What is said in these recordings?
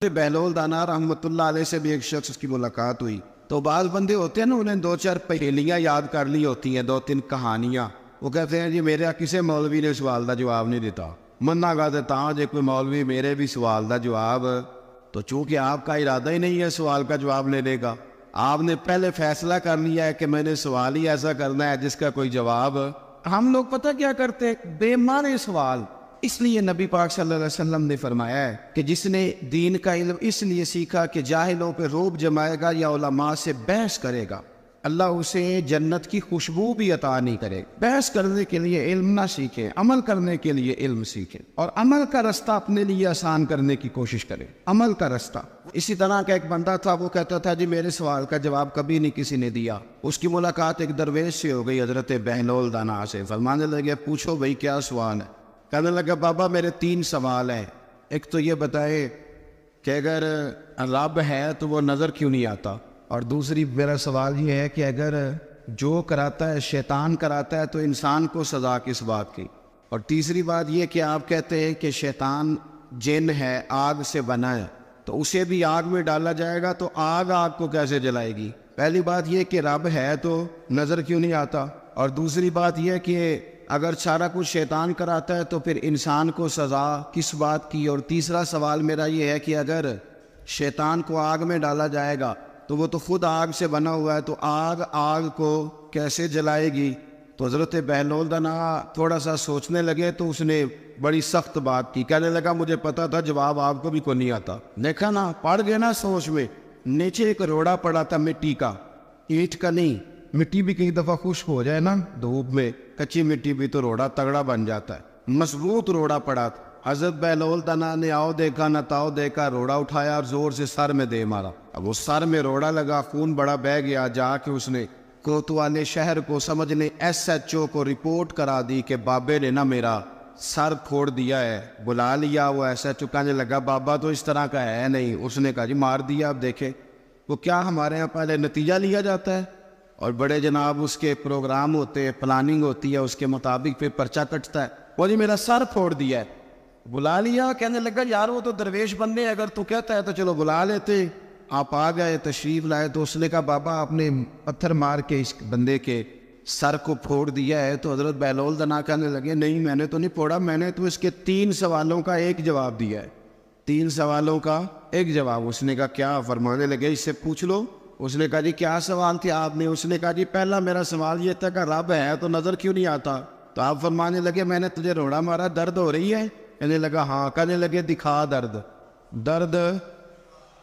بہلول دانا رحمۃ اللہ علیہ سے بھی ایک شخص کی ملاقات ہوئی، تو بعض بندے ہوتے ہیں نا، انہیں 2-4 پہیلیاں یاد کر لی ہوتی ہیں، 2-3 کہانیاں، وہ کہتے ہیں جی میرے کسی مولوی نے سوال دا جواب نہیں دیتا، منا گا دیتا جی کوئی مولوی میرے بھی سوال دا جواب، تو چونکہ آپ کا ارادہ ہی نہیں ہے سوال کا جواب لینے کا، آپ نے پہلے فیصلہ کر لیا ہے کہ میں نے سوال ہی ایسا کرنا ہے جس کا کوئی جواب، ہم لوگ پتہ کیا کرتے ہیں، بے معنی سوال۔ اس لیے نبی پاک صلی اللہ علیہ وسلم نے فرمایا ہے کہ جس نے دین کا علم اس لیے سیکھا کہ جاہلوں پہ روب جمائے گا یا علماء سے بحث کرے گا، اللہ اسے جنت کی خوشبو بھی عطا نہیں کرے۔ بحث کرنے کے لیے علم نہ سیکھیں، عمل کرنے کے لیے علم سیکھیں، اور عمل کا رستہ اپنے لیے آسان کرنے کی کوشش کریں، عمل کا رستہ۔ اسی طرح کا ایک بندہ تھا، وہ کہتا تھا جی میرے سوال کا جواب کبھی نہیں کسی نے دیا۔ اس کی ملاقات ایک درویش سے ہو گئی، حضرت بہلول دانا سے، فرمانے لگے پوچھو بھائی کیا سوال ہے؟ کہنے لگا بابا میرے 3 سوال ہیں، ایک تو یہ بتائے کہ اگر رب ہے تو وہ نظر کیوں نہیں آتا، اور دوسری میرا سوال یہ ہے کہ اگر جو کراتا ہے شیطان کراتا ہے تو انسان کو سزا کس بات کی، اور تیسری بات یہ کہ آپ کہتے ہیں کہ شیطان جن ہے، آگ سے بنا ہے، تو اسے بھی آگ میں ڈالا جائے گا تو آگ کو کیسے جلائے گی؟ پہلی بات یہ کہ رب ہے تو نظر کیوں نہیں آتا، اور دوسری بات یہ کہ اگر سارا کچھ شیطان کراتا ہے تو پھر انسان کو سزا کس بات کی، اور تیسرا سوال میرا یہ ہے کہ اگر شیطان کو آگ میں ڈالا جائے گا تو وہ تو خود آگ سے بنا ہوا ہے، تو آگ کو کیسے جلائے گی؟ تو حضرت بہلول دانا تھوڑا سا سوچنے لگے تو اس نے بڑی سخت بات کی، کہنے لگا مجھے پتا تھا جواب آپ کو بھی کوئی نہیں آتا، دیکھا نا پڑ گئے نا سوچ میں۔ نیچے ایک روڑا پڑا تھا مٹی کا، اینٹ کا نہیں، مٹی بھی کئی دفعہ خشک ہو جائے نا دھوپ میں، کچی مٹی بھی تو روڑا تگڑا بن جاتا ہے، مضبوط روڑا پڑا تھا۔ حضرت بہلول دانا نے آؤ دیکھا نہ تاؤ دیکھا، روڑا اٹھایا اور زور سے سر میں دے مارا، اب وہ سر میں روڑا لگا، خون بڑا بہہ گیا، جا کے اس نے کوتوالے شہر کو سمجھنے SHO کو رپورٹ کرا دی کہ بابے نے نا میرا سر پھوڑ دیا ہے۔ بلا لیا، وہ SHO کہنے لگا بابا تو اس طرح کا ہے نہیں، اس نے کہا جی مار دیا۔ اب دیکھیں وہ کیا ہمارے یہاں پہلے نتیجہ لیا جاتا ہے، اور بڑے جناب اس کے پروگرام ہوتے ہیں، پلاننگ ہوتی ہے، اس کے مطابق پھر پرچہ کٹتا ہے، وہ جی میرا سر پھوڑ دیا ہے۔ بلا لیا، کہنے لگا یار وہ تو درویش بندے، اگر تو کہتا ہے تو چلو بلا لیتے۔ آپ آ گئے، تشریف لائے، تو اس نے کہا بابا آپ نے پتھر مار کے اس بندے کے سر کو پھوڑ دیا ہے؟ تو حضرت بہلول دانا کہنے لگے نہیں میں نے تو نہیں پھوڑا، میں نے تو اس کے 3 سوالوں کا ایک جواب دیا ہے، 3 سوالوں کا ایک جواب۔ اس نے کہا کیا؟ فرمانے لگے اس سے پوچھ لو۔ اس نے کہا جی کیا سوال تھے آپ نے؟ اس نے کہا جی پہلا میرا سوال یہ تھا کہ رب ہے تو نظر کیوں نہیں آتا؟ تو آپ فرمانے لگے میں نے تجھے روڑا مارا، درد ہو رہی ہے؟ کہنے لگا ہاں۔ کہنے لگے دکھا درد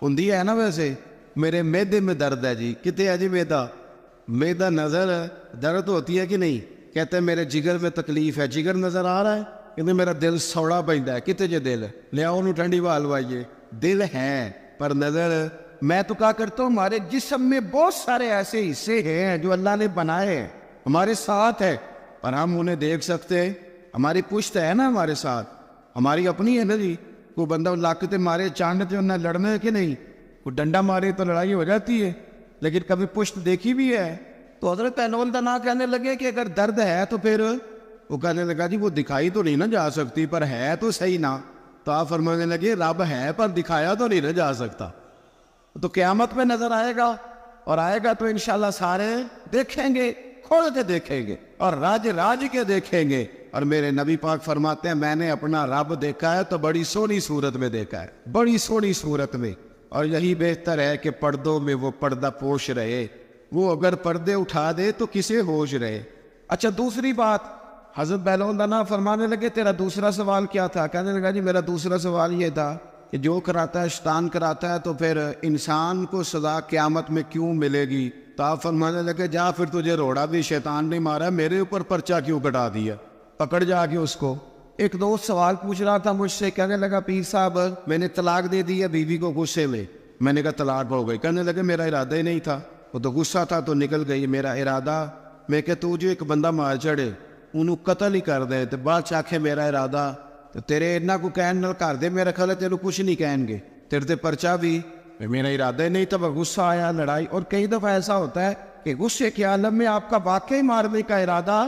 ہوندی ہے نا؟ ویسے میرے میدے میں درد ہے جی۔ کتے ہے جی میدا نظر درد ہوتی ہے کہ نہیں؟ کہتے ہیں میرے جگر میں تکلیف ہے، جگر نظر آ رہا ہے؟ کہتے میرا دل سوڑا پیندا ہے۔ کتے جے دل لے آؤ انہوں ٹھنڈی بال وائیے، دل ہے پر نظر۔ میں تو کہا کرتا ہوں ہمارے جسم میں بہت سارے ایسے حصے ہیں جو اللہ نے بنائے ہیں، ہمارے ساتھ ہے پر ہم انہیں دیکھ سکتے ہیں۔ ہماری پشت ہے نا ہمارے ساتھ، ہماری اپنی ہے نا جی۔ کوئی بندہ لاکتے مارے چاندتے انہیں لڑنے کہ نہیں، کوئی ڈنڈا مارے تو لڑائی ہو جاتی ہے، لیکن کبھی پشت دیکھی بھی ہے؟ تو حضرت بہلول دانا کہنے لگے کہ اگر درد ہے تو پھر وہ کہنے لگا جی وہ دکھائی تو نہیں نہ جا سکتی پر ہے تو صحیح نا۔ تو آپ فرمانے لگے رب ہے پر دکھایا تو نہیں نہ جا سکتا، تو قیامت میں نظر آئے گا، اور آئے گا تو انشاءاللہ سارے دیکھیں گے، کھول کے دیکھیں گے اور راج کے دیکھیں گے۔ اور میرے نبی پاک فرماتے ہیں میں نے اپنا رب دیکھا ہے تو بڑی سونی صورت میں دیکھا ہے، بڑی سونی صورت میں، اور یہی بہتر ہے کہ پردوں میں وہ پردہ پوش رہے، وہ اگر پردے اٹھا دے تو کسے ہوش رہے۔ اچھا دوسری بات، حضرت بہلول دانا فرمانے لگے تیرا دوسرا سوال کیا تھا؟ کہنے لگا جی میرا دوسرا سوال یہ تھا کہ جو کراتا ہے شیطان کراتا ہے تو پھر انسان کو سزا قیامت میں کیوں ملے گی؟ تو آپ فرمانے لگے جا پھر تجھے روڑا بھی شیطان نے مارا، میرے اوپر پرچہ کیوں کٹا دیا؟ پکڑ جا کے اس کو۔ ایک دوست سوال پوچھ رہا تھا مجھ سے، کہنے لگا پیر صاحب میں نے طلاق دے دی ہے بیوی کو غصے میں۔ میں نے کہا طلاق ہو گئی؟ کہنے لگے میرا ارادہ ہی نہیں تھا، وہ تو غصہ تھا تو نکل گئی، میرا ارادہ میں کہ تو جو ایک بندہ مار چڑھے انہوں قتل ہی کر دے تو بعد چاکھے میرا ارادہ، تو تیرے اتنا کو کہن نال کر دے، میرا خیال ہے تیرے کچھ نہیں کہیں گے، تیرے تے پرچہ بھی میرا ارادہ ہی نہیں تھا، غصہ آیا لڑائی۔ اور کئی دفعہ ایسا ہوتا ہے کہ غصے کے عالم میں آپ کا واقعی مارنے کا ارادہ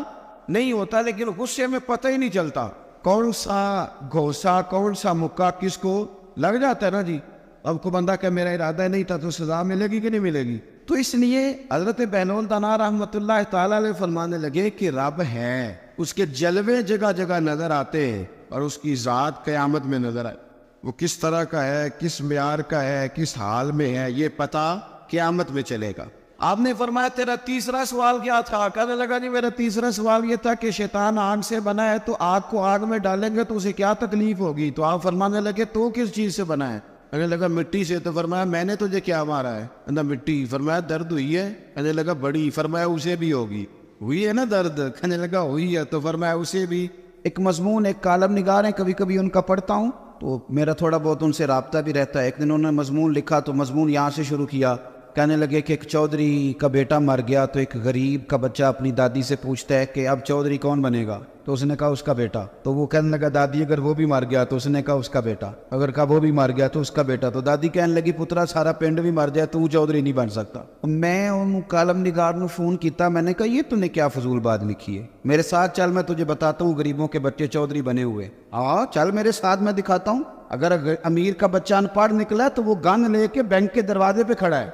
نہیں ہوتا، لیکن غصے میں پتہ ہی نہیں چلتا کون سا گھوسا کون سا مکہ کس کو لگ جاتا ہے نا جی۔ اب کو بندہ کہ میرا ارادہ نہیں تھا تو سزا ملے گی کہ نہیں ملے گی؟ تو اس لیے حضرت بہلول دانا رحمۃ اللہ تعالیٰ علیہ فرمانے لگے کہ رب ہے، اس کے جلوے جگہ جگہ نظر آتے ہیں اور اس کی ذات قیامت میں نظر آئے، وہ کس طرح کا ہے، کس معیار کا ہے، کس حال میں ہے، یہ پتہ قیامت میں چلے گا۔ آپ نے فرمایا تیرا تیسرا سوال کیا تھا؟ کہنے لگا جی میرا تیسرا سوال یہ تھا کہ شیطان آگ سے بنا ہے تو آگ کو آگ میں ڈالیں گے تو اسے کیا تکلیف ہوگی؟ تو آپ فرمانے لگے تو کس چیز سے بنا ہے؟ کہنے لگا مٹی سے۔ تو فرمایا میں نے تجھے کیا مارا ہے؟ کہنا مٹی۔ فرمایا درد ہوئی ہے؟ کہنے لگا بڑی۔ فرمایا اسے بھی ہوگی؟ ہوئی ہے نا درد؟ کہنے لگا ہوئی ہے۔ تو فرمایا اسے بھی۔ ایک مضمون ایک کالم نگار ہیں، کبھی کبھی ان کا پڑھتا ہوں تو میرا تھوڑا بہت ان سے رابطہ بھی رہتا ہے۔ ایک دن انہوں نے مضمون لکھا تو مضمون یہاں سے شروع کیا، کہنے لگے کہ ایک چودھری کا بیٹا مر گیا تو ایک غریب کا بچہ اپنی دادی سے پوچھتا ہے کہ اب چودھری کون بنے گا؟ تو اس نے کہا اس کا بیٹا۔ تو وہ کہنے لگا دادی اگر وہ بھی مر گیا؟ تو اس نے کہا اس کا بیٹا۔ اگر کہا وہ بھی مر گیا تو اس کا بیٹا۔ تو دادی کہنے لگی پترا سارا پنڈ بھی مر جائے تو چودھری نہیں بن سکتا۔ میں ان کالم نگار نے فون کیتا، میں نے کہا یہ تو نے کیا فضول بات لکھی ہے، میرے ساتھ چل میں تجھے بتاتا ہوں غریبوں کے بچے چودھری بنے ہوئے۔ ہاں چل میرے ساتھ میں دکھاتا ہوں۔ اگر امیر کا بچہ ان پڑھ نکلا تو وہ گن لے کے بینک کے دروازے پہ کھڑا ہے،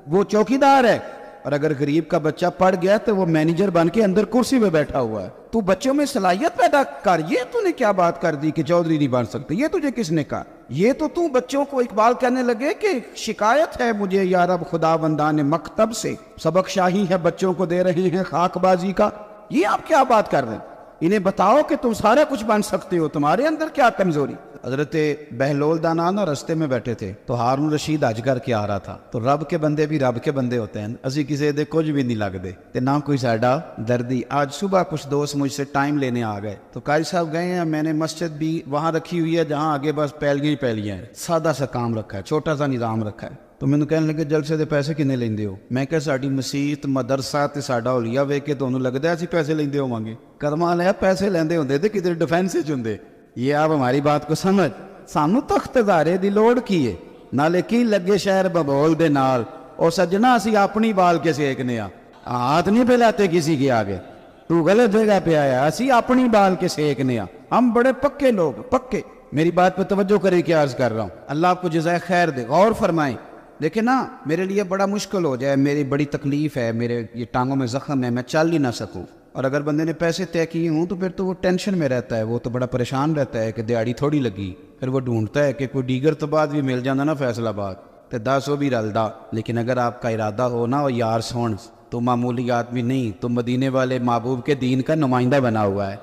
وہ چوکیدار ہے، اور اگر غریب کا بچہ پڑھ گیا تو وہ مینیجر بن کے اندر کرسی پہ بیٹھا ہوا ہے۔ تو بچوں میں صلاحیت پیدا کر۔ یہ تو نے کیا بات کر دی کہ چودھری نہیں بن سکتے؟ یہ تجھے کس نے کہا؟ یہ تو بچوں کو اقبال کہنے لگے کہ شکایت ہے مجھے یا رب خدا بندان مکتب سے، سبق شاہی ہے بچوں کو دے رہے ہیں خاک بازی کا۔ یہ آپ کیا بات کر رہے ہیں؟ انہیں بتاؤ کہ تم سارا کچھ بن سکتے ہو، تمہارے اندر کیا کمزوری؟ حضرت بہلول دانا رستے میں بیٹھے تھے تو ہارون رشید حج کر کے آ رہا تھا۔ تو رب کے بندے بھی رب کے بندے ہوتے ہیں، اسی کسی دے کچھ بھی نہیں لگتے تے نہ کوئی ساڈا دردی۔ آج صبح کچھ دوست مجھ سے ٹائم لینے آ گئے تو قاری صاحب گئے ہیں، میں نے مسجد بھی وہاں رکھی ہوئی ہے جہاں آگے بس پیلیاں ہیں، سادہ سا کام رکھا ہے، چھوٹا سا نظام رکھا ہے۔ تو مینوں کہنے لگے جلسے دے پیسے کنے لیندے ہو؟ میں کہا ساڈی مسیت مدرسہ تے ساڈا حلیہ ویکھ کے تانوں لگدا ہے اسی پیسے لیندے ہوواਂਗੇ؟ قدماں لیا پیسے لیندے ہوندے تے کدھر ڈیفینس وچ ہوندے۔ یہ آپ ہماری بات کو سمجھ، سانو تختدارے دی لوڑ کی ہے، نالے کی لگے شہر ببول دے نال، او سجنا اسی اپنی بال کے سیکنے ہاتھ نہیں پھیلاتے کسی کے آگے، تو غلط جگہ پہ آیا، اسی اپنی بال کے سیکنے ہم بڑے پکے لوگ، پکے۔ میری بات پہ توجہ کرے کہ عرض کر رہا ہوں، اللہ آپ کو جزائے خیر دے، غور فرمائیں۔ دیکھیں نا میرے لیے بڑا مشکل ہو جائے، میری بڑی تکلیف ہے، میرے یہ ٹانگوں میں زخم ہے، میں چل ہی نہ سکوں، اور اگر بندے نے پیسے طے کیے ہوں تو پھر تو وہ ٹینشن میں رہتا ہے، وہ تو بڑا پریشان رہتا ہے کہ دیہڑی تھوڑی لگی، پھر وہ ڈھونڈتا ہے کہ کوئی دیگر تو بعد بھی مل جانا نا فیصلہ باد تو 10 بھی رلدا۔ لیکن اگر آپ کا ارادہ ہو نا وہ یار سون تو معمولی آدمی نہیں، تو مدینے والے محبوب کے دین کا نمائندہ بنا ہوا ہے،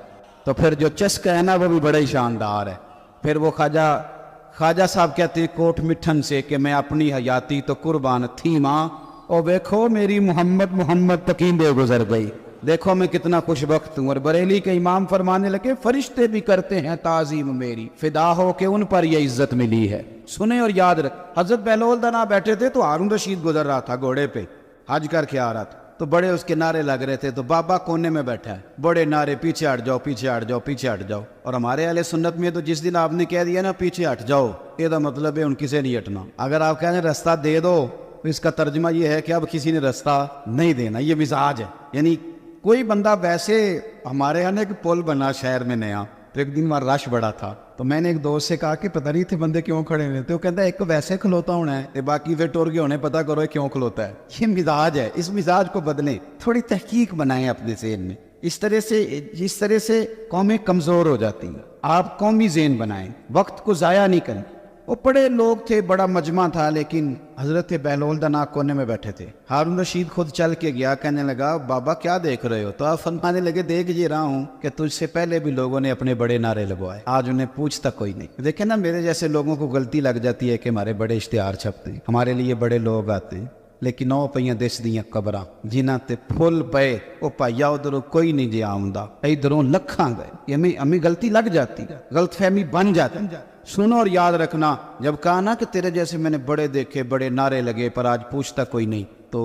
تو پھر جو چسکا ہے نا وہ بھی بڑا ہی شاندار ہے۔ پھر وہ خواجہ صاحب کہتے ہیں کوٹ مٹھن سے کہ میں اپنی حیاتی تو قربان تھی ماں، اور دیکھو میری محمد تکیندے گزر گئی، دیکھو میں کتنا خوش بخت ہوں۔ اور بریلی کے امام فرمانے لگے فرشتے بھی کرتے ہیں تعظیم میری، فدا ہو کہ ان پر یہ عزت ملی ہے۔ سنیں اور یاد رکھ، حضرت بہلول دانا بیٹھے تھے تو ہارون رشید گزر رہا تھا گھوڑے پہ، حج کر کے آ رہا تھا، تو بڑے اس کے نعرے لگ رہے تھے، تو بابا کونے میں بیٹھا ہے، بڑے نعرے پیچھے ہٹ جاؤ پیچھے ہٹ جاؤ پیچھے ہٹ جاؤ۔ اور ہمارے اہل سنت میں تو جس دن آپ نے کہہ دیا نا پیچھے ہٹ جاؤ، یہ دا مطلب ہے ان کسی نہیں ہٹنا۔ اگر آپ کہیں رستہ دے دو تو اس کا ترجمہ یہ ہے کہ اب کسی نے رستہ نہیں دینا، یہ مزاج ہے۔ یعنی کوئی بندہ ویسے ہمارے یہاں ایک پل بنا شہر میں نیا، تو ایک دن وہاں رش بڑا تھا، تو میں نے ایک دوست سے کہا کہ پتہ نہیں تھے بندے کیوں کھڑے ہوئے تھے، وہ کہتا ہے ایک ویسے کھلوتا ہونا ہے، باقی پھر ٹور کے ہونے پتہ کرو کیوں کھلوتا ہے۔ یہ مزاج ہے، اس مزاج کو بدلیں، تھوڑی تحقیق بنائیں اپنے ذہن میں۔ اس طرح سے قومیں کمزور ہو جاتی ہیں۔ آپ قومی ذہن بنائیں، وقت کو ضائع نہیں کریں۔ وہ بڑے لوگ تھے، بڑا مجمع تھا، لیکن حضرت بہلول دانا کونے میں بیٹھے تھے۔ ہارون رشید خود چل کے گیا، کہنے لگا بابا کیا دیکھ رہے ہو؟ تو آپ فرمانے لگے دیکھ یہ رہا ہوں کہ تجھ سے پہلے بھی لوگوں نے اپنے بڑے نعرے لگوائے، آج انہیں پوچھتا کوئی نہیں۔ دیکھیں نا میرے جیسے لوگوں کو غلطی لگ جاتی ہے کہ ہمارے بڑے اشتہار چھپتے ہیں، ہمارے لیے بڑے لوگ آتے ہیں، لیکن او پئیاں دس دیاں قبراں جنہاں تے پھل پئے، او پائیا ادھروں کوئی نہیں جی آمدہ، ادھروں لکھاں گئے۔ ہمیں غلطی لگ جاتی، غلط فہمی بن جاتی۔ سنو اور یاد رکھنا، جب کہا نا کہ تیرے جیسے میں نے بڑے دیکھے، بڑے نعرے لگے، پر آج پوچھتا کوئی نہیں، تو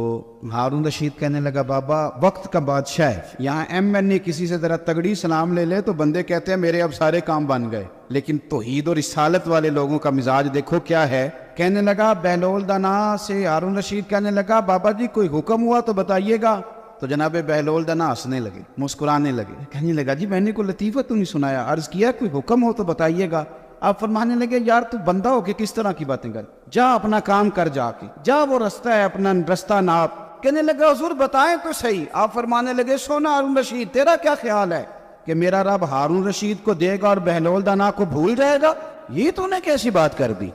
ہارون رشید کہنے لگا بابا وقت کا بادشاہ ہے، یہاں ایم کسی سے ذرا تگڑی سلام لے لے تو بندے کہتے ہیں میرے اب سارے کام بن گئے، لیکن توحید اور رسالت والے لوگوں کا مزاج دیکھو کیا ہے۔ کہنے لگا بہلول دانا سے ہارون رشید کہنے لگا بابا جی کوئی حکم ہوا تو بتائیے گا۔ تو جناب بہلول دانا ہنسنے لگے، مسکرانے لگے، کہنے لگا جی میں نے کوئی لطیفہ تو نہیں سنایا، عرض کیا کوئی حکم ہو تو بتائیے گا۔ آپ فرمانے لگے یار تو بندہ ہو کے کس طرح کی باتیں کر، جا اپنا کام کر، جا کے جا وہ رستہ ہے اپنا رستہ ناپ۔ کہنے لگا حضور بتائیں تو صحیح۔ آپ فرمانے لگے سونا ہارون رشید تیرا کیا خیال ہے کہ میرا رب ہارون رشید کو دے گا اور بہلول دانا کو بھول جائے گا؟ یہ تو نے کیسی بات کر دی،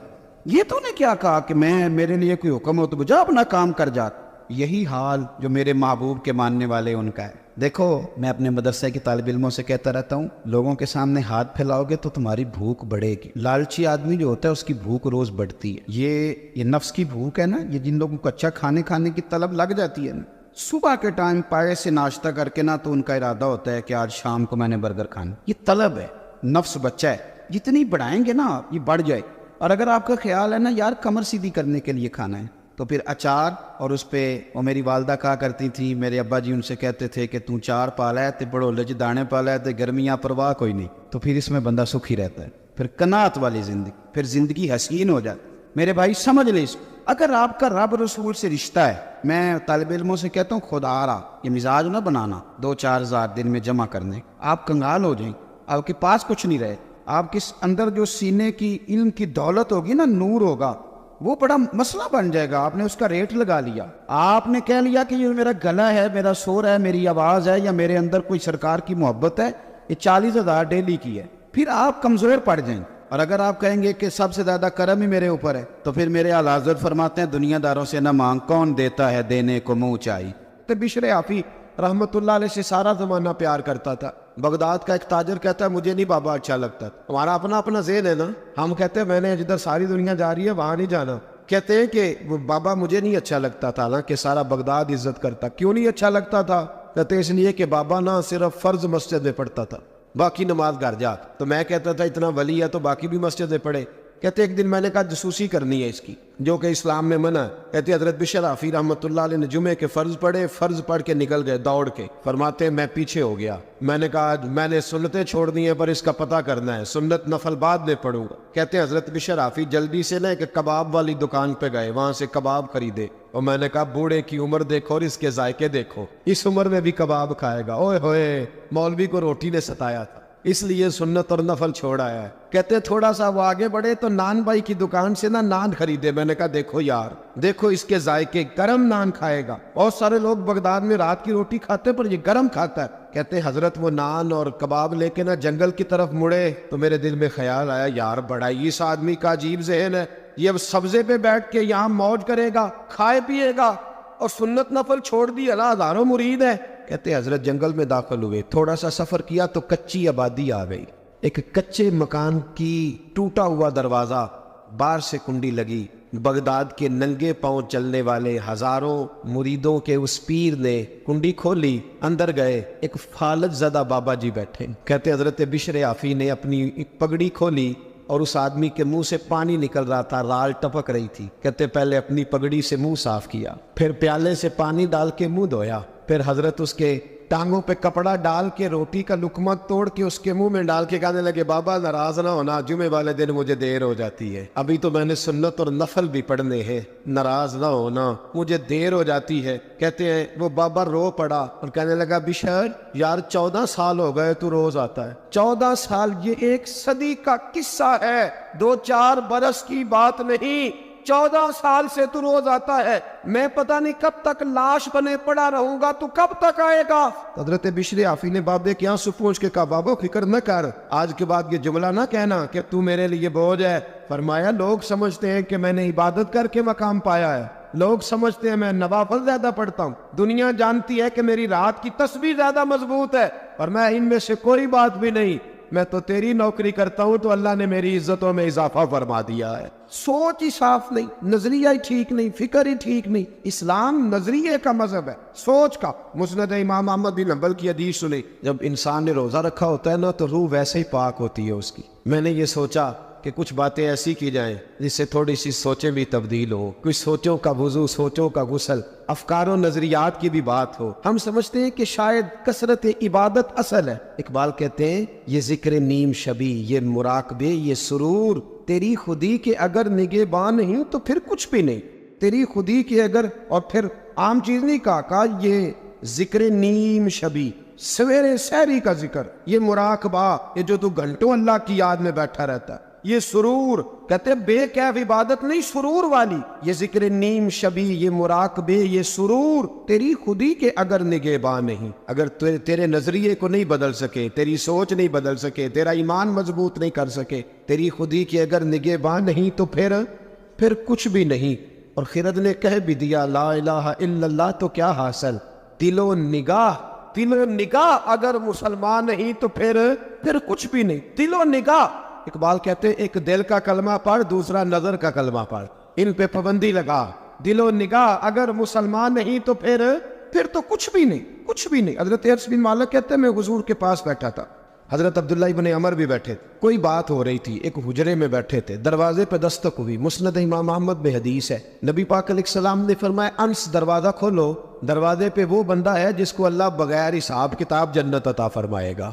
یہ تو نے کیا کہا کہ میں میرے لیے کوئی حکم ہو تو جا اپنا کام کر جا۔ یہی حال جو میرے محبوب کے ماننے والے ان کا ہے۔ دیکھو میں اپنے مدرسے کے طالب علموں سے کہتا رہتا ہوں، لوگوں کے سامنے ہاتھ پھیلاؤ گے تو تمہاری بھوک بڑھے گی۔ لالچی آدمی جو ہوتا ہے اس کی بھوک روز بڑھتی ہے۔ یہ نفس کی بھوک ہے نا، یہ جن لوگوں کو اچھا کھانے کی طلب لگ جاتی ہے نا، صبح کے ٹائم پائے سے ناشتہ کر کے نا تو ان کا ارادہ ہوتا ہے کہ آج شام کو میں نے برگر کھانا۔ یہ طلب ہے، نفس بچہ ہے، جتنی بڑھائیں گے نا یہ بڑھ جائے۔ اور اگر آپ کا خیال ہے نا یار کمر سیدھی کرنے کے لیے کھانا ہے تو پھر اچار، اور اس پہ وہ میری والدہ کہا کرتی تھی، میرے ابا جی ان سے کہتے تھے کہ تو چار پالا ہے تے بڑو لج دانے پالا ہے تے گرمیاں پرواہ کوئی نہیں، تو پھر اس میں بندہ سکھی رہتا ہے، پھر قناعت والی زندگی، پھر زندگی حسین ہو جاتی۔ میرے بھائی سمجھ لیں اس کو، اگر آپ کا رب رسول سے رشتہ ہے، میں طالب علموں سے کہتا ہوں خدا را یہ مزاج نہ بنانا 2-4 ہزار دن میں جمع کرنے، آپ کنگال ہو جائیں، آپ کے پاس کچھ نہیں رہے، آپ کے اندر جو سینے کی علم کی دولت ہوگی نا، نور ہوگا، وہ بڑا مسئلہ بن جائے گا۔ آپ نے اس کا ریٹ لگا لیا، آپ نے کہہ لیا کہ یہ میرا گلا ہے، میرا سور ہے، میری آواز ہے، یا میرے اندر کوئی سرکار کی محبت ہے، یہ 40,000 ڈیلی کی ہے، پھر آپ کمزور پڑ جائیں۔ اور اگر آپ کہیں گے کہ سب سے زیادہ کرم ہی میرے اوپر ہے، تو پھر میرے اعلی حضرت فرماتے ہیں دنیا داروں سے نہ مانگ، کون دیتا ہے دینے کو منہ چاہیے۔ تو بشر عافی رحمت اللہ علیہ سے سارا زمانہ پیار کرتا تھا۔ بغداد کا ایک تاجر کہتا ہے مجھے نہیں بابا اچھا لگتا، ہمارا اپنا ذہن ہے نا، ہم کہتے ہیں میں نے جدھر ساری دنیا جا رہی ہے وہاں نہیں جانا۔ کہتے ہیں کہ بابا مجھے نہیں اچھا لگتا تھا نا کہ سارا بغداد عزت کرتا۔ کیوں نہیں اچھا لگتا تھا؟ کہتے اس لیے کہ بابا نا صرف فرض مسجد میں پڑھتا تھا، باقی نماز گھر جا۔ تو میں کہتا تھا اتنا ولی ہے تو باقی بھی مسجد میں پڑھے۔ کہتے ایک دن میں نے کہا جسوسی کرنی ہے اس کی، جو کہ اسلام میں منع ہے۔ کہتے حضرت بشر عافی رحمۃ اللہ علیہ نے جمعے کے فرض پڑھے، فرض پڑھ کے نکل گئے دوڑ کے، فرماتے ہیں میں پیچھے ہو گیا، میں نے کہا میں نے سنتیں چھوڑ دی ہیں پر اس کا پتہ کرنا ہے، سنت نفل بعد میں پڑھوں گا۔ کہتے ہیں حضرت بشر عافی جلدی سے نا ایک کباب والی دکان پہ گئے، وہاں سے کباب خریدے، اور میں نے کہا بوڑھے کی عمر دیکھو اور اس کے ذائقے دیکھو، اس عمر میں بھی کباب کھائے گا، اوئے ہوئے مولوی کو روٹی نے ستایا تھا اس لیے سنت اور نفل چھوڑ آیا ہے۔ کہتے تھوڑا سا وہ آگے بڑھے تو نان بھائی کی دکان سے نا نان خریدے، میں نے کہا دیکھو یار دیکھو اس کے ذائقے، گرم نان کھائے گا۔ بہت سارے لوگ بغداد میں رات کی روٹی کھاتے پر یہ گرم کھاتا ہے۔ کہتے حضرت وہ نان اور کباب لے کے نا جنگل کی طرف مڑے تو میرے دل میں خیال آیا یار بڑا اس آدمی کا عجیب ذہن ہے، یہ اب سبزے پہ بیٹھ کے یہاں موج کرے گا، کھائے پیے گا، اور سنت نفل چھوڑ دی، اللہ ہزاروں مرید ہے۔ کہتے حضرت جنگل میں داخل ہوئے، تھوڑا سا سفر کیا تو کچی آبادی آ گئی، ایک کچے مکان کی ٹوٹا ہوا دروازہ، باہر سے کنڈی لگی، بغداد کے ننگے پاؤں چلنے والے ہزاروں مریدوں کے اس پیر نے کنڈی کھولی، اندر گئے، ایک فالج زدہ بابا جی بیٹھے۔ کہتے حضرت بشر عافی نے اپنی پگڑی کھولی اور اس آدمی کے منہ سے پانی نکل رہا تھا، رال ٹپک رہی تھی۔ کہتے پہلے اپنی پگڑی سے منہ صاف کیا، پھر پیالے سے پانی ڈال کے منہ دھویا، پھر حضرت اس کے ٹانگوں پہ کپڑا ڈال کے روٹی کا لقمہ توڑ کے اس کے منہ میں ڈال کے کہنے لگے بابا ناراض نہ ہونا، جمعے والے دن مجھے دیر ہو جاتی ہے، ابھی تو میں نے سنت اور نفل بھی پڑھنے ہیں، ناراض نہ ہونا مجھے دیر ہو جاتی ہے۔ کہتے ہیں وہ بابا رو پڑا اور کہنے لگا بشر یار 14 سال ہو گئے تو روز آتا ہے، 14 سال یہ ایک صدی کا قصہ ہے، 2-4 برس کی بات نہیں، 14 سال سے تو روز آتا ہے، میں پتہ نہیں کب تک لاش بنے پڑا رہوں گا، تو کب تک آئے گا؟ حضرت بشر عافی نے بابے کے آنسو پوچھ کے کہا بابا فکر نہ کر، آج کے بعد یہ جملہ نہ کہنا کہ تو میرے لیے بوجھ ہے۔ فرمایا لوگ سمجھتے ہیں کہ میں نے عبادت کر کے مقام پایا ہے، لوگ سمجھتے ہیں میں نوافل زیادہ پڑھتا ہوں، دنیا جانتی ہے کہ میری رات کی تسبیح زیادہ مضبوط ہے، اور میں ان میں سے کوئی بات بھی نہیں، میں تو تیری نوکری کرتا ہوں تو اللہ نے میری عزتوں میں اضافہ فرما دیا ہے۔ سوچ ہی صاف نہیں، نظریہ ہی ٹھیک نہیں، فکر ہی ٹھیک نہیں۔ اسلام نظریے کا مذہب ہے، سوچ کا۔ مسند امام احمد بن حنبل کی حدیث سنی، جب انسان نے روزہ رکھا ہوتا ہے نا تو روح ویسے ہی پاک ہوتی ہے اس کی۔ میں نے یہ سوچا کہ کچھ باتیں ایسی کی جائیں جس سے تھوڑی سی سوچیں بھی تبدیل ہو، کچھ سوچوں کا وضو، سوچوں کا غسل، افکار و نظریات کی بھی بات ہو۔ ہم سمجھتے ہیں کہ شاید کثرت عبادت اصل ہے۔ اقبال کہتے ہیں یہ ذکر نیم شبی، یہ مراقبے، یہ سرور، تیری خودی کے اگر نگہباں نہیں تو پھر کچھ بھی نہیں، تیری خودی کے اگر، اور پھر عام چیز نہیں کہا یہ ذکر نیم شبی، سویرے سحری کا ذکر، یہ مراقبہ، یہ جو تو گھنٹوں اللہ کی یاد میں بیٹھا رہتا ہے، یہ سرور کہتے ہیں بے کیف عبادت نہیں، سرور والی، یہ ذکر نیم شبی، یہ مراقبے، یہ سرور تیری خودی کے اگر نگہباں نہیں، اگر تیرے نظریے کو نہیں بدل سکے، تیری سوچ نہیں بدل سکے، تیرا ایمان مضبوط نہیں کر سکے، تیری خودی کے اگر نگہباں نہیں تو پھر کچھ بھی نہیں۔ اور خرد نے کہہ بھی دیا لا الہ الا اللہ تو کیا حاصل؟ دل و نگاہ اگر مسلمان نہیں تو پھر کچھ بھی نہیں، دل و نگاہ۔ اقبال کہتے ہیں ایک دل کا کلمہ پڑھ، دوسرا نظر کا کلمہ پڑھ، ان پہ پابندی لگا۔ دل و نگاہ اگر مسلمان نہیں تو پھر تو کچھ بھی نہیں۔ حضرت انس بن مالک کہتے ہیں میں حضور کے پاس بیٹھا تھا، حضرت عبداللہ ابن عمر بھی بیٹھے تھے، کوئی بات ہو رہی تھی، ایک حجرے میں بیٹھے تھے، دروازے پہ دستک ہوئی، مسند امام احمد میں حدیث ہے، نبی پاک علیہ السلام نے فرمایا انس دروازہ کھولو، دروازے پہ وہ بندہ ہے جس کو اللہ بغیر حساب کتاب جنت عطا فرمائے گا،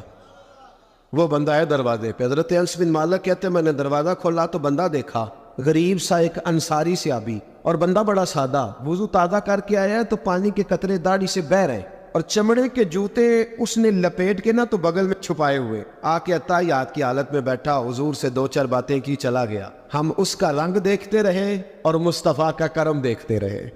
وہ بندہ ہے دروازے پہ۔ حضرت انس بن مالک کہتے ہیں میں نے دروازہ کھولا تو بندہ دیکھا، غریب سا ایک انصاری صحابی، اور بندہ بڑا سادہ، وضو تازہ کر کے آیا ہے تو پانی کے قطرے داڑھی سے بہہ رہے، اور چمڑے کے جوتے اس نے لپیٹ کے تو بغل میں چھپائے ہوئے، آ کے عطائیات کی حالت میں بیٹھا، حضور سے دو چار باتیں کی، چلا گیا۔ ہم اس کا رنگ دیکھتے رہے اور مصطفیٰ کا کرم دیکھتے رہے۔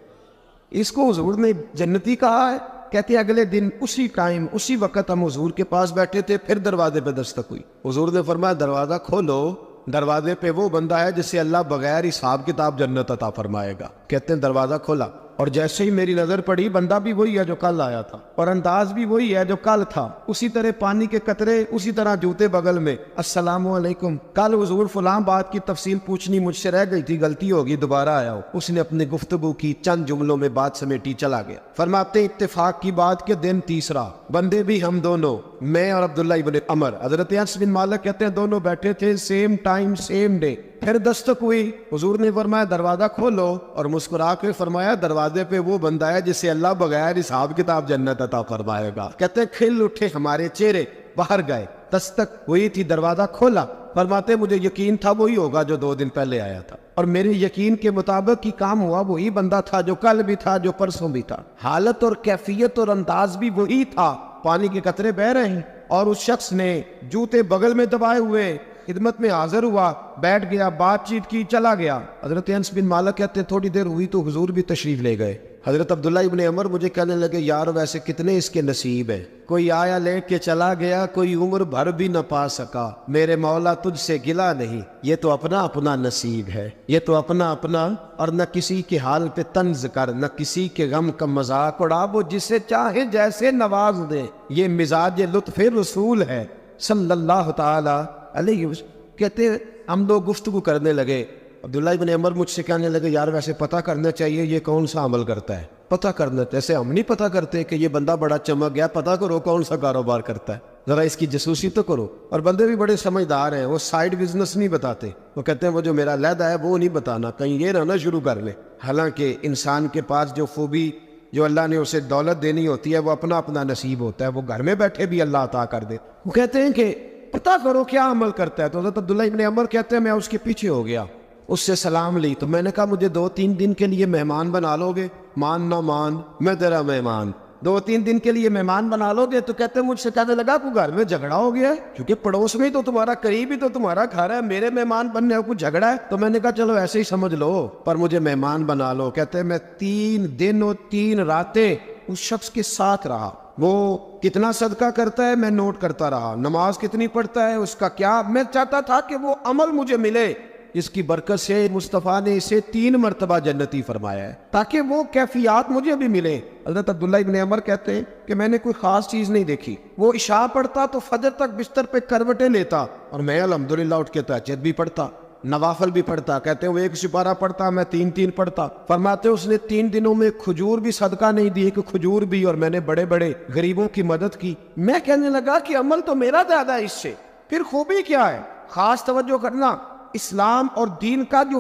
اس کو حضور نے جنتی کہا ہے۔ کہتے ہیں اگلے دن اسی ٹائم اسی وقت ہم حضور کے پاس بیٹھے تھے، پھر دروازے پہ دستک ہوئی، حضور نے فرمایا دروازہ کھولو، دروازے پہ وہ بندہ ہے جسے اللہ بغیر حساب کتاب جنت عطا فرمائے گا۔ کہتے ہیں دروازہ کھولا، اور جیسے ہی میری نظر پڑی بندہ بھی وہی ہے جو کل آیا تھا، اور انداز بھی وہی ہے جو کل تھا، اسی طرح پانی کے قطرے، اسی طرح جوتے بغل میں، السلام علیکم، کل حضور فلاں بات کی تفصیل پوچھنی مجھ سے رہ گئی تھی، غلطی ہوگی، دوبارہ آیا ہو۔ اس نے اپنی گفتگو کی، چند جملوں میں بات سمیٹی، چلا گیا۔ فرماتے اتفاق کی بات کے دن تیسرا، بندے بھی ہم دونوں، میں اور عبداللہ ابن عمر، حضرت انس بن مالک کہتے ہیں دونوں بیٹھے تھے، سیم ٹائم سیم ڈے۔ پھر دستک ہوئی، حضور نے فرمایا دروازہ کھولو، اور مسکرا کے فرمایا دروازے پہ وہ بندہ ہے جسے اللہ بغیر حساب کتاب جنت عطا فرمائے گا۔ کہتے کھل اٹھے ہمارے چہرے، باہر گئے، دستک ہوئی تھی، دروازہ کھولا، فرماتے مجھے یقین تھا وہی ہوگا جو 2 دن پہلے آیا تھا، اور میرے یقین کے مطابق ہی کام ہوا، وہی بندہ تھا جو کل بھی تھا، جو پرسوں بھی تھا، حالت اور کیفیت اور انداز بھی وہی تھا، پانی کے قطرے بہ رہے ہیں، اور اس شخص نے جوتے بغل میں دبائے ہوئے خدمت میں حاضر ہوا، بیٹھ گیا، بات چیت کی، چلا گیا۔ حضرت انس بن مالک کہتے ہیں تھوڑی دیر ہوئی تو حضور بھی تشریف لے گئے۔ حضرت عبداللہ ابن عمر مجھے کہنے لگے یار ویسے کتنے اس کے نصیب ہیں، کوئی آیا لے کے چلا گیا، کوئی عمر بھر بھی نہ پا سکا، میرے مولا تجھ سے گلا نہیں، یہ تو اپنا اپنا نصیب ہے، یہ تو اپنا اپنا، اور نہ کسی کے حال پہ طنز کر، نہ کسی کے غم کا مذاق اڑا، وہ جسے چاہے جیسے نواز دے، یہ مزاج لطف رسول ہے صلی اللہ تعالی علیہ وسلم۔ کہتے ہیں ہم لوگ گفتگو کرنے لگے، عبداللہ ابن عمر مجھ سے کہنے لگے یار ویسے پتہ کرنا چاہیے یہ کون سا عمل کرتا ہے، پتہ کرنا، جیسے ہم نہیں پتہ کرتے کہ یہ بندہ بڑا چمک گیا، پتہ کرو کون سا کاروبار کرتا ہے، ذرا اس کی جاسوسی تو کرو۔ اور بندے بھی بڑے سمجھدار ہیں، وہ سائیڈ بزنس نہیں بتاتے، وہ کہتے ہیں وہ جو میرا علیحدہ ہے وہ نہیں بتانا، کہیں یہ نہ شروع کر لے۔ حالانکہ انسان کے پاس جو خوبی، جو اللہ نے اسے دولت دینی ہوتی ہے، وہ اپنا اپنا نصیب ہوتا ہے، وہ گھر میں بیٹھے بھی اللہ عطا کر دے۔ وہ کہتے ہیں کہ پتہ کرو کیا عمل کرتا ہے، تو حضرت عبداللہ ابن عمر کہتے ہیں میں اس کے پیچھے ہو گیا، اس سے سلام لی، تو میں نے کہا مجھے 2-3 دن کے لیے مہمان بنا لو گے؟ مان نہ مان، میں تیرا مہمان، 2-3 دن کے لیے مہمان بنا لو گے؟ تو کہتے ہیں مجھ سے کہنے لگا کوئی گھر میں جھگڑا ہو گیا ہے، کیونکہ پڑوس میں تو تمہارا قریب ہی تو تمہارا گھر ہے، میرے مہمان بننے کو کچھ جھگڑا ہے؟ تو میں نے کہا چلو ایسے ہی سمجھ لو، پر مجھے مہمان بنا لو۔ کہتے ہیں میں 3 دن اور 3 راتیں اس شخص کے ساتھ رہا، وہ کتنا صدقہ کرتا ہے میں نوٹ کرتا رہا، نماز کتنی پڑھتا ہے، اس کا کیا، میں چاہتا تھا کہ وہ عمل مجھے ملے، اس کی برکت سے مصطفیٰ نے اسے 3 مرتبہ جنتی فرمایا ہے، تاکہ وہ کیفیات مجھے بھی ملے۔ حضرت عبداللہ ابن عمر کہتے ہیں کہ میں نے کوئی خاص چیز نہیں دیکھی، وہ عشاء پڑھتا تو فجر تک بستر پہ کروٹیں لیتا، اور میں الحمدللہ اٹھ کے تہجد بھی پڑھتا، نوافل بھی پڑھتا۔ کہتے ہیں وہ 1 سپارہ پڑھتا، میں 3 پڑھتا۔ فرماتے اس نے 3 دنوں میں کھجور بھی صدقہ نہیں دی، ایک کھجور بھی، اور میں نے بڑے بڑے غریبوں کی مدد کی۔ میں کہنے لگا کہ عمل تو میرا زیادہ ہے اس سے، پھر خوبی کیا ہے؟ خاص توجہ کرنا، اسلام اور دین کا جو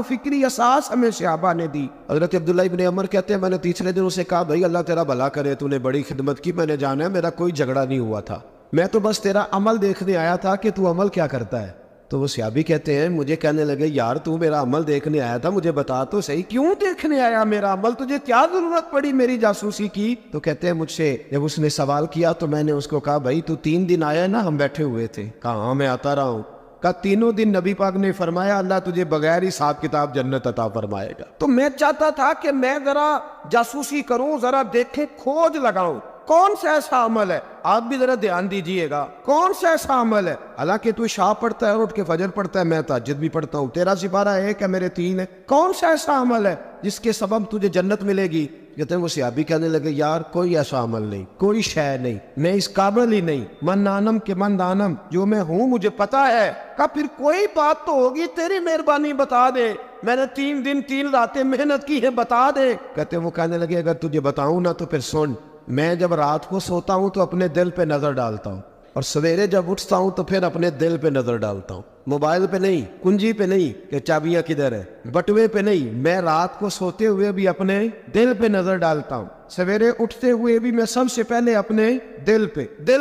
فکری اساس ہمیں صحابہ نے دی۔ حضرت عبداللہ ابن عمر کہتے ہیں میں نے تیسرے دن اسے کہا بھائی اللہ تیرا بھلا کرے، تو نے بڑی خدمت کی، میں نے جانا ہے میرا کوئی جھگڑا نہیں ہوا تھا، میں تو بس تیرا عمل دیکھنے آیا تھا کہ تو عمل کیا کرتا ہے۔ تو وہ صحابی کہتے ہیں مجھے کہنے لگے یار تو میرا عمل دیکھنے آیا تھا, مجھے بتا تو صحیح کیوں دیکھنے آیا میرا عمل, تجھے کیا ضرورت پڑی میری جاسوسی کی؟ تو کہتے ہیں مجھ سے جب اس نے سوال کیا تو میں نے اس کو کہا بھائی تو 3 دن آیا نا, ہم بیٹھے ہوئے تھے. کہا ہاں میں آتا رہا ہوں. کہا 3 دن نبی پاک نے فرمایا اللہ تجھے بغیر ہی حساب کتاب جنت عطا فرمائے گا. تو میں چاہتا تھا کہ میں ذرا جاسوسی کروں, ذرا دیکھیں, کھوج لگاؤں کون سا ایسا عمل ہے. آپ بھی ذرا دھیان دیجئے گا کون سا ایسا عمل ہے. حالانکہ تو عشاء پڑھتا ہے, اٹھ کے فجر پڑھتا ہے, میں تہجد بھی پڑھتا ہوں, تیرا سپارہ 1 ہے میرے 3 ہے. کون سا ایسا عمل ہے جس کے سبب تجھے جنت ملے گی؟ کہتے ہیں وہ صحابی کہنے لگے یار کوئی ایسا عمل نہیں, کوئی شے نہیں, میں اس قابل ہی نہیں. من دانم کے من دانم, جو میں ہوں مجھے پتا ہے. کہا پھر کوئی بات تو ہوگی, تیری مہربانی بتا دے, میں نے 3 دن 3 راتیں محنت کی ہے, بتا دے. کہتے ہیں وہ کہنے لگے اگر تجھے بتاؤں نا تو پھر سن. میں جب رات کو سوتا ہوں تو اپنے دل پہ نظر ڈالتا ہوں, اور سویرے جب اٹھتا ہوں تو پھر اپنے دل پہ نظر ڈالتا ہوں. موبائل پہ نہیں, کنجی پہ نہیں کہ چابیاں کدھر ہے, بٹوے پہ نہیں. میں رات کو سوتے ہوئے بھی اپنے دل پہ نظر ڈالتا ہوں, سویرے اٹھتے ہوئے بھی میں سب سے پہلے اپنے دل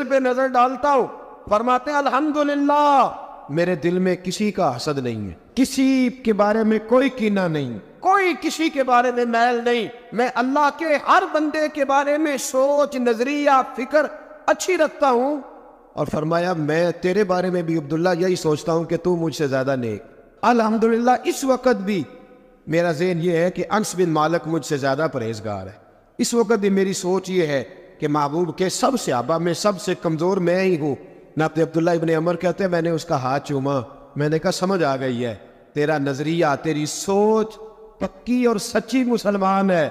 پہ نظر ڈالتا ہوں. فرماتے ہیں الحمدللہ میرے دل میں کسی کا حسد نہیں ہے, کسی کے بارے میں کوئی کینہ نہیں, کوئی کسی کے بارے میں میل نہیں. میں اللہ کے ہر بندے کے بارے میں سوچ, نظریہ, فکر اچھی رکھتا ہوں. اور فرمایا میں تیرے بارے میں بھی عبداللہ یہی سوچتا ہوں کہ تو مجھ سے زیادہ نیک. الحمدللہ اس وقت بھی میرا ذہن یہ ہے کہ انس بن مالک مجھ سے زیادہ پرہیزگار ہے. اس وقت بھی میری سوچ یہ ہے کہ محبوب کے سب صحابہ میں سب سے کمزور میں ہی ہوں. نہ عبداللہ ابن عمر کہتے ہیں میں نے اس کا ہاتھ چوما, میں نے کہا سمجھ آ گئی ہے, تیرا نظریہ, تیری سوچ پکی اور سچی مسلمان ہے,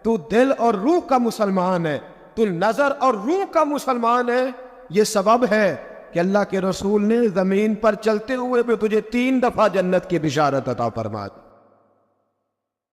تو دل اور روح کا مسلمان ہے, تو نظر اور روح کا مسلمان ہے. یہ سبب ہے کہ اللہ کے رسول نے زمین پر چلتے ہوئے بھی تجھے 3 دفعہ جنت کی بشارت عطا فرما دی.